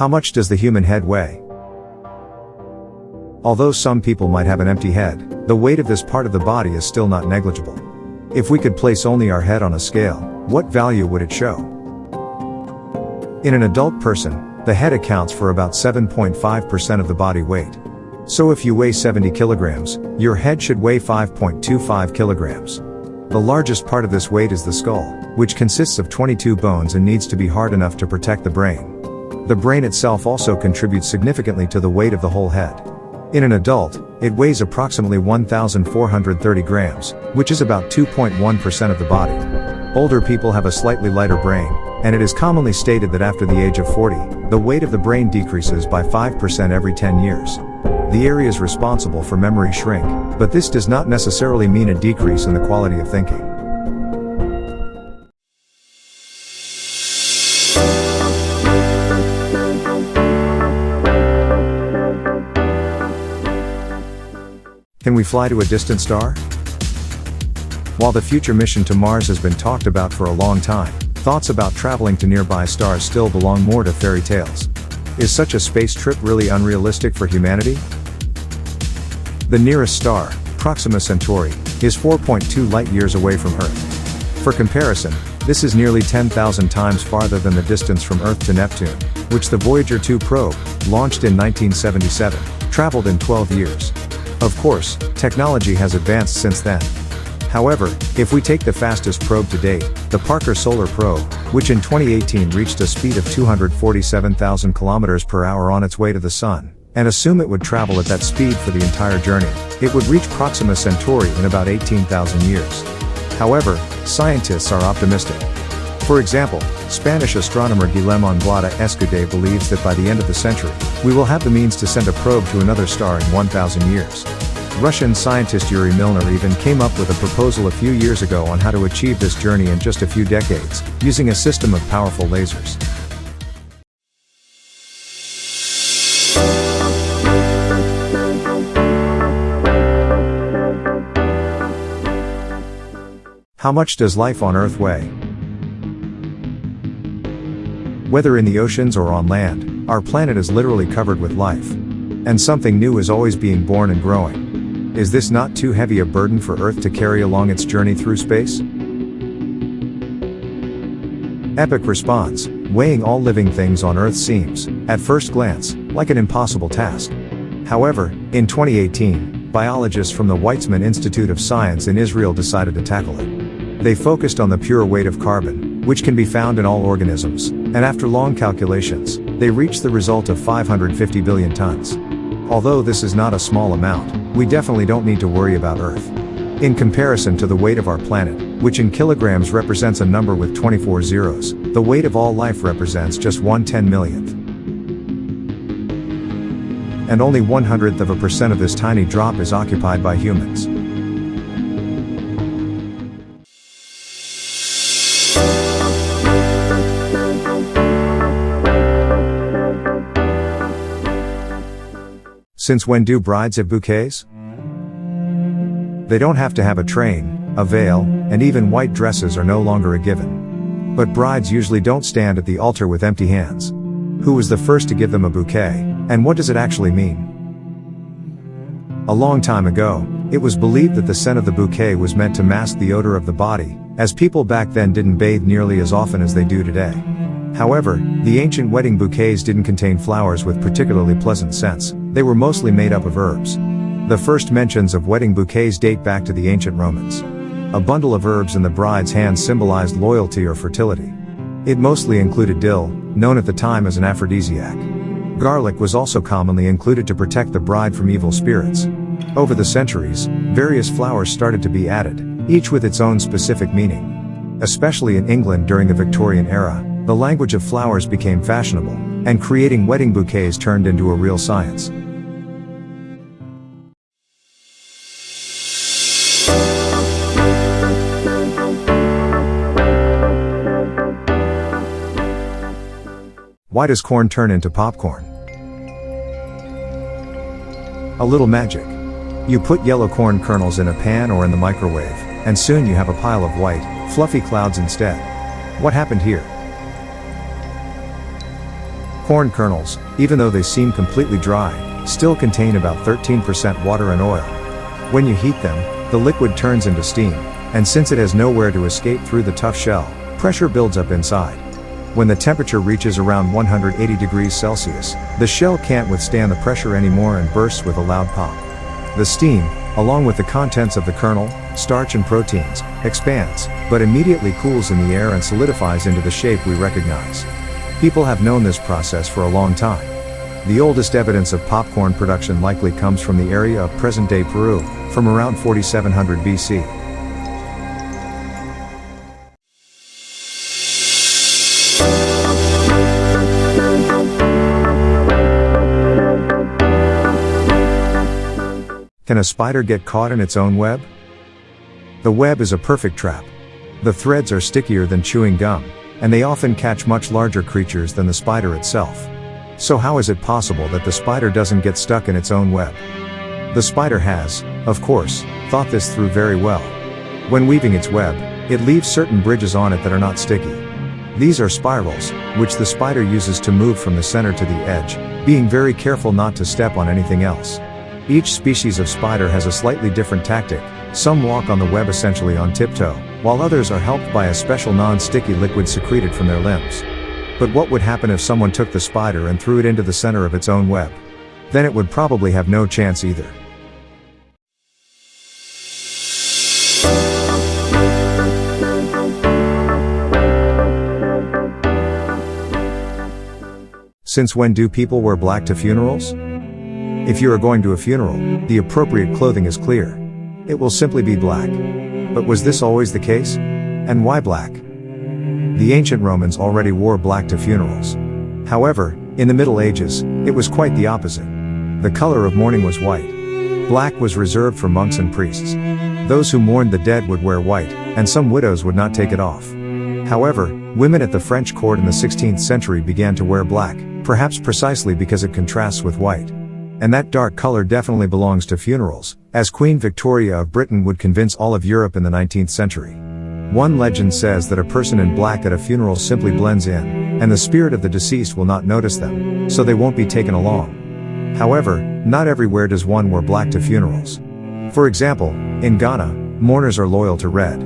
How much does the human head weigh? Although some people might have an empty head, the weight of this part of the body is still not negligible. If we could place only our head on a scale, what value would it show? In an adult person, the head accounts for about 7.5% of the body weight. So if you weigh 70 kilograms, your head should weigh 5.25 kilograms. The largest part of this weight is the skull, which consists of 22 bones and needs to be hard enough to protect the brain. The brain itself also contributes significantly to the weight of the whole head. In an adult, it weighs approximately 1,430 grams, which is about 2.1% of the body. Older people have a slightly lighter brain, and it is commonly stated that after the age of 40, the weight of the brain decreases by 5% every 10 years. The areas responsible for memory shrink, but this does not necessarily mean a decrease in the quality of thinking. Can we fly to a distant star? While the future mission to Mars has been talked about for a long time, thoughts about traveling to nearby stars still belong more to fairy tales. Is such a space trip really unrealistic for humanity? The nearest star, Proxima Centauri, is 4.2 light-years away from Earth. For comparison, this is nearly 10,000 times farther than the distance from Earth to Neptune, which the Voyager 2 probe, launched in 1977, traveled in 12 years. Of course, technology has advanced since then. However, if we take the fastest probe to date, the Parker Solar Probe, which in 2018 reached a speed of 247,000 kilometers per hour on its way to the Sun, and assume it would travel at that speed for the entire journey, it would reach Proxima Centauri in about 18,000 years. However, scientists are optimistic. For example, Spanish astronomer Guillermo Anglada Escudé believes that by the end of the century, we will have the means to send a probe to another star in 1,000 years. Russian scientist Yuri Milner even came up with a proposal a few years ago on how to achieve this journey in just a few decades, using a system of powerful lasers. How much does life on Earth weigh? Whether in the oceans or on land, our planet is literally covered with life. And something new is always being born and growing. Is this not too heavy a burden for Earth to carry along its journey through space? Epic response: weighing all living things on Earth seems, at first glance, like an impossible task. However, in 2018, biologists from the Weizmann Institute of Science in Israel decided to tackle it. They focused on the pure weight of carbon, which can be found in all organisms, and after long calculations, they reached the result of 550 billion tons. Although this is not a small amount, we definitely don't need to worry about Earth. In comparison to the weight of our planet, which in kilograms represents a number with 24 zeros, the weight of all life represents just 1/10,000,000th. And only 1/100% of this tiny drop is occupied by humans. Since when do brides have bouquets? They don't have to have a train, a veil, and even white dresses are no longer a given. But brides usually don't stand at the altar with empty hands. Who was the first to give them a bouquet, and what does it actually mean? A long time ago, it was believed that the scent of the bouquet was meant to mask the odor of the body, as people back then didn't bathe nearly as often as they do today. However, the ancient wedding bouquets didn't contain flowers with particularly pleasant scents. They were mostly made up of herbs. The first mentions of wedding bouquets date back to the ancient Romans. A bundle of herbs in the bride's hand symbolized loyalty or fertility. It mostly included dill, known at the time as an aphrodisiac. Garlic was also commonly included to protect the bride from evil spirits. Over the centuries, various flowers started to be added, each with its own specific meaning. Especially in England during the Victorian era, the language of flowers became fashionable, and creating wedding bouquets turned into a real science. Why does corn turn into popcorn? A little magic. You put yellow corn kernels in a pan or in the microwave, and soon you have a pile of white, fluffy clouds instead. What happened here? Corn kernels, even though they seem completely dry, still contain about 13% water and oil. When you heat them, the liquid turns into steam, and since it has nowhere to escape through the tough shell, pressure builds up inside. When the temperature reaches around 180 degrees Celsius, the shell can't withstand the pressure anymore and bursts with a loud pop. The steam, along with the contents of the kernel, starch and proteins, expands, but immediately cools in the air and solidifies into the shape we recognize. People have known this process for a long time. The oldest evidence of popcorn production likely comes from the area of present-day Peru, from around 4700 BC. Can a spider get caught in its own web? The web is a perfect trap. The threads are stickier than chewing gum, and they often catch much larger creatures than the spider itself. So how is it possible that the spider doesn't get stuck in its own web? The spider has, of course, thought this through very well. When weaving its web, it leaves certain bridges on it that are not sticky. These are spirals, which the spider uses to move from the center to the edge, being very careful not to step on anything else. Each species of spider has a slightly different tactic. Some walk on the web essentially on tiptoe, while others are helped by a special non-sticky liquid secreted from their limbs. But what would happen if someone took the spider and threw it into the center of its own web? Then it would probably have no chance either. Since when do people wear black to funerals? If you are going to a funeral, the appropriate clothing is clear. It will simply be black. But was this always the case? And why black? The ancient Romans already wore black to funerals. However, in the Middle Ages, it was quite the opposite. The color of mourning was white. Black was reserved for monks and priests. Those who mourned the dead would wear white, and some widows would not take it off. However, women at the French court in the 16th century began to wear black, perhaps precisely because it contrasts with white. And that dark color definitely belongs to funerals, as Queen Victoria of Britain would convince all of Europe in the 19th century. One legend says that a person in black at a funeral simply blends in, and the spirit of the deceased will not notice them, so they won't be taken along. However, not everywhere does one wear black to funerals. For example, in Ghana, mourners are loyal to red.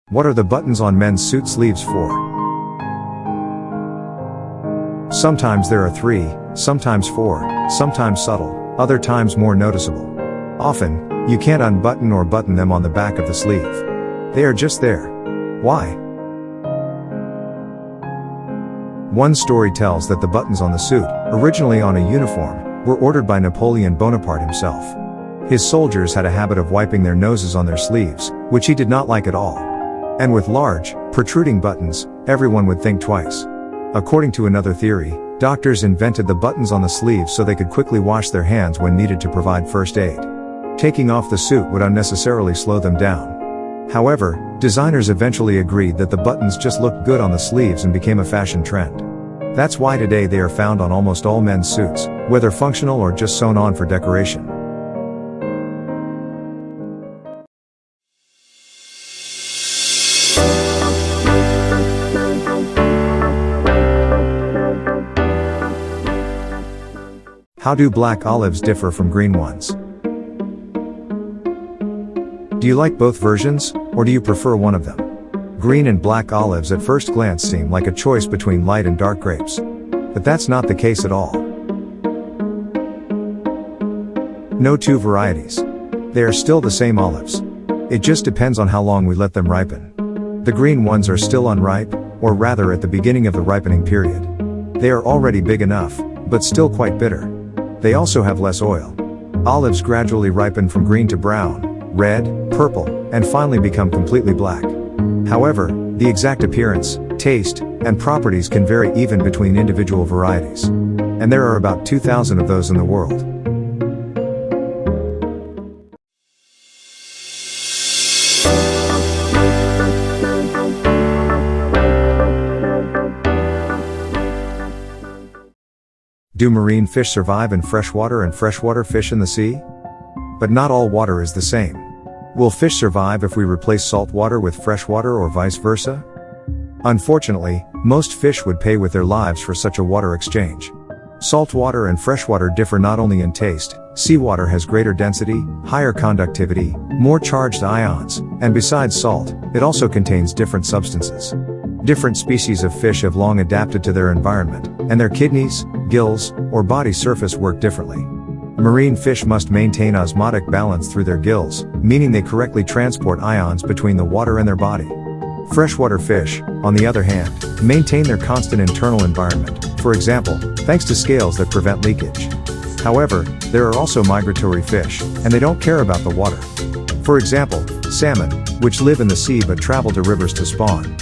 What are the buttons on men's suit sleeves for? Sometimes there are 3, sometimes 4, sometimes subtle, other times more noticeable. Often, you can't unbutton or button them on the back of the sleeve. They are just there. Why? One story tells that the buttons on the suit, originally on a uniform, were ordered by Napoleon Bonaparte himself. His soldiers had a habit of wiping their noses on their sleeves, which he did not like at all. And with large, protruding buttons, everyone would think twice. According to another theory, doctors invented the buttons on the sleeves so they could quickly wash their hands when needed to provide first aid. Taking off the suit would unnecessarily slow them down. However, designers eventually agreed that the buttons just looked good on the sleeves and became a fashion trend. That's why today they are found on almost all men's suits, whether functional or just sewn on for decoration. How do black olives differ from green ones? Do you like both versions, or do you prefer one of them? Green and black olives at first glance seem like a choice between light and dark grapes. But that's not the case at all. No two varieties. They are still the same olives. It just depends on how long we let them ripen. The green ones are still unripe, or rather at the beginning of the ripening period. They are already big enough, but still quite bitter. They also have less oil. Olives gradually ripen from green to brown, red, purple, and finally become completely black. However, the exact appearance, taste, and properties can vary even between individual varieties. And there are about 2,000 of those in the world. Do marine fish survive in freshwater and freshwater fish in the sea? But not all water is the same. Will fish survive if we replace salt water with fresh water or vice versa? Unfortunately, most fish would pay with their lives for such a water exchange. Salt water and freshwater differ not only in taste. Seawater has greater density, higher conductivity, more charged ions, and besides salt, it also contains different substances. Different species of fish have long adapted to their environment, and their kidneys, gills, or body surface work differently. Marine fish must maintain osmotic balance through their gills, meaning they correctly transport ions between the water and their body. Freshwater fish, on the other hand, maintain their constant internal environment, for example, thanks to scales that prevent leakage. However, there are also migratory fish, and they don't care about the water. For example, salmon, which live in the sea but travel to rivers to spawn.